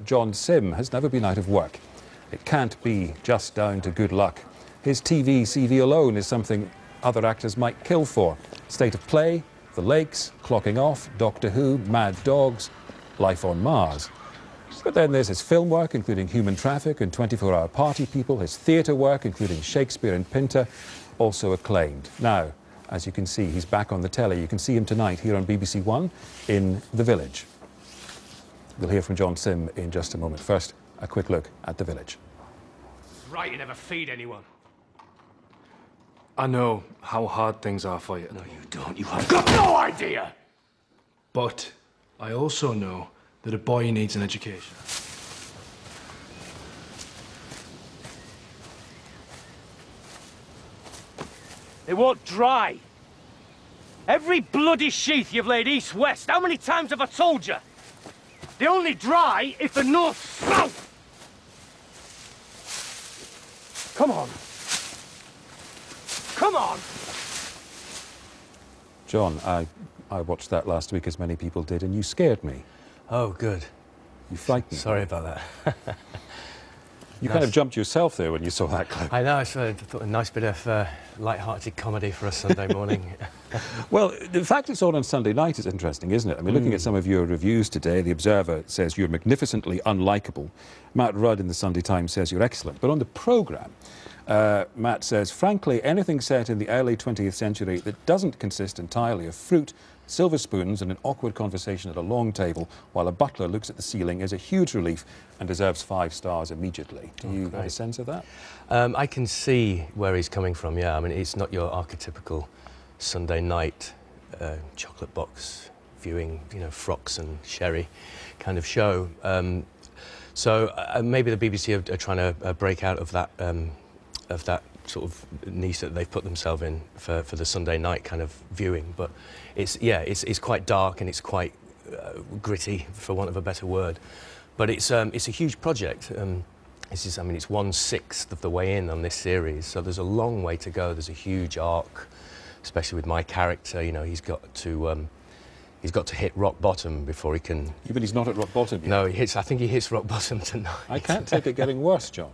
John Simm has never been out of work. It can't be just down to good luck. His TV CV alone is something other actors might kill for. State of Play, The Lakes, Clocking Off, Doctor Who, Mad Dogs, Life on Mars. But then there's his film work, including Human Traffic and 24-Hour Party People, his theatre work, including Shakespeare and Pinter, also acclaimed. Now, as you can see, he's back on the telly. You can see him tonight here on BBC One in The Village. We'll hear from John Simm in just a moment. First, a quick look at The Village. Right, you never feed anyone. I know how hard things are for you. No, you don't. You have got no idea! But I also know that a boy needs an education. They won't dry. Every bloody sheath you've laid east-west, how many times have I told you? They only dry if the north-south. Come on. Come on! John, I watched that last week, as many people did, and you scared me. Oh, good. You frightened me. Sorry about that. You kind of jumped yourself there when you saw that clip. I know, I thought a nice bit of light-hearted comedy for a Sunday morning. Well, the fact it's on Sunday night is interesting, isn't it? I mean, looking at some of your reviews today, The Observer says you're magnificently unlikable. Matt Rudd in the Sunday Times says you're excellent. But on the programme, Matt says, frankly, anything set in the early 20th century that doesn't consist entirely of fruit, silver spoons and an awkward conversation at a long table while a butler looks at the ceiling is a huge relief and deserves 5 stars immediately. Do you have a sense of that? I can see where he's coming from, yeah. I mean, it's not your archetypical Sunday night chocolate box viewing, you know, frocks and sherry kind of show. So maybe the BBC are trying to break out of that sort of niche that they've put themselves in for the Sunday night kind of viewing. But it's quite dark and it's quite gritty, for want of a better word. But it's a huge project. It's 1/6 of the way in on this series, so there's a long way to go. There's a huge arc, especially with my character. You know, he's got to hit rock bottom before he can... But he's not at rock bottom yet. No, I think he hits rock bottom tonight. I can't take it getting worse, John.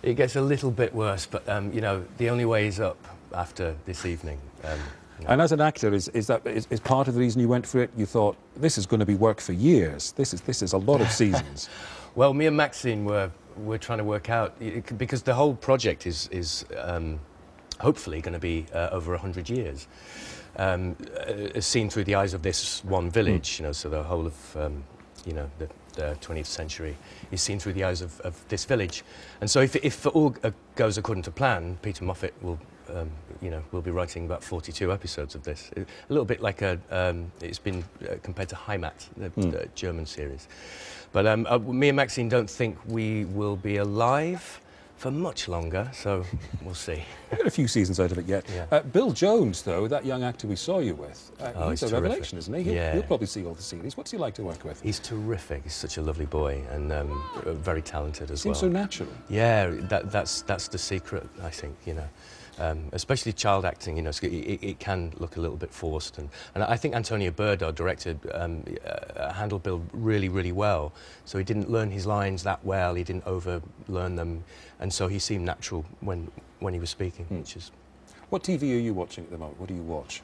It gets a little bit worse, but, you know, the only way is up after this evening. You know. And as an actor, is part of the reason you went for it? You thought, this is going to be work for years. This is a lot of seasons. Well, me and Maxine were trying to work out, because the whole project is hopefully going to be over 100 years. Seen through the eyes of this one village, you know, so the whole of, you know, the 20th century is seen through the eyes of this village. And so if all goes according to plan, Peter Moffat will, you know, will be writing about 42 episodes of this. A little bit like it's been compared to Heimat, the German series. But me and Maxine don't think we will be alive for much longer, so we'll see. We've got a few seasons out of it yet. Yeah. Bill Jones, though, that young actor we saw you with, he's a terrific. revelation, isn't he? Yeah. He'll probably see all the series. What's he like to work with? He's terrific. He's such a lovely boy and very talented as well. Seems so natural. Yeah, that's the secret, I think, you know. Especially child acting, you know, it can look a little bit forced. And I think Antonio Bird, our director, handled Bill really, really well. So he didn't learn his lines that well, he didn't over-learn them, and so he seemed natural when he was speaking, which is... What TV are you watching at the moment? What do you watch?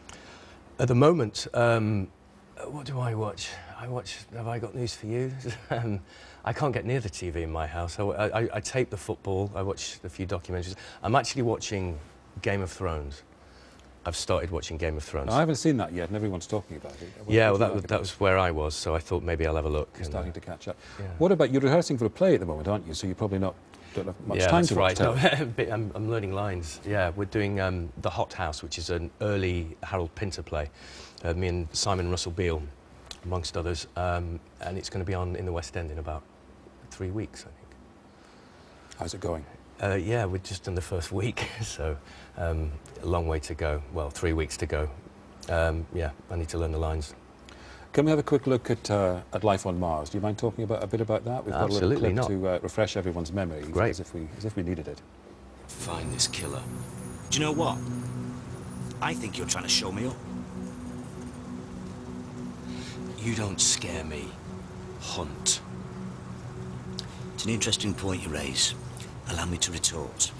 At the moment, what do I watch? Have I got news for you? I can't get near the TV in my house. I tape the football, I watch a few documentaries. I'm actually watching Game of Thrones. I've started watching Game of Thrones. No, I haven't seen that yet, and everyone's talking about it. Yeah, well, that was where I was, so I thought maybe I'll have a look. You're starting to catch up. Yeah. What about, you're rehearsing for a play at the moment, aren't you? So you probably don't have much time to watch telly. No, I'm learning lines. Yeah, we're doing the Hothouse, which is an early Harold Pinter play. Me and Simon Russell Beale, amongst others, and it's going to be on in the West End in about 3 weeks, I think. How's it going? Yeah, we're just in the first week, so a long way to go. Well, 3 weeks to go. Yeah, I need to learn the lines. Can we have a quick look at Life on Mars? Do you mind talking a bit about that? We've got Absolutely a little clip not. to refresh everyone's memory, Great. as if we needed it. Find this killer. Do you know what? I think you're trying to show me up. You don't scare me. Hunt. It's an interesting point you raise. Allow me to retort.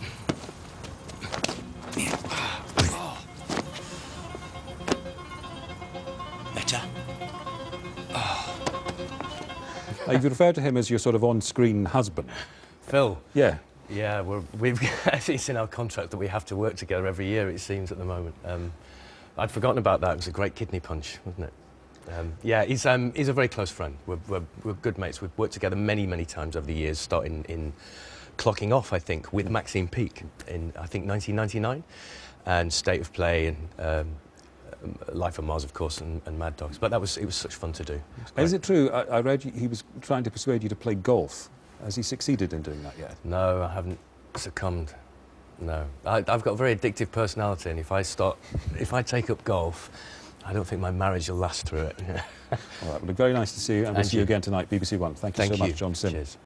Better? You've referred to him as your sort of on-screen husband. Phil? Yeah. Yeah, it's in our contract that we have to work together every year, it seems, at the moment. I'd forgotten about that. It was a great kidney punch, wasn't it? Yeah, he's a very close friend. We're good mates. We've worked together many, many times over the years, starting in Clocking Off, I think, with Maxine Peake in, I think, 1999, and State of Play, and Life on Mars, of course, and Mad Dogs. But it was such fun to do. Is it true, I read he was trying to persuade you to play golf. Has he succeeded in doing that yet? No, I haven't succumbed. No. I've got a very addictive personality, and if I take up golf, I don't think my marriage will last through it. All right, well, very nice to see you, and we'll see you again tonight, BBC One. Thank you so much, John Simm. Cheers.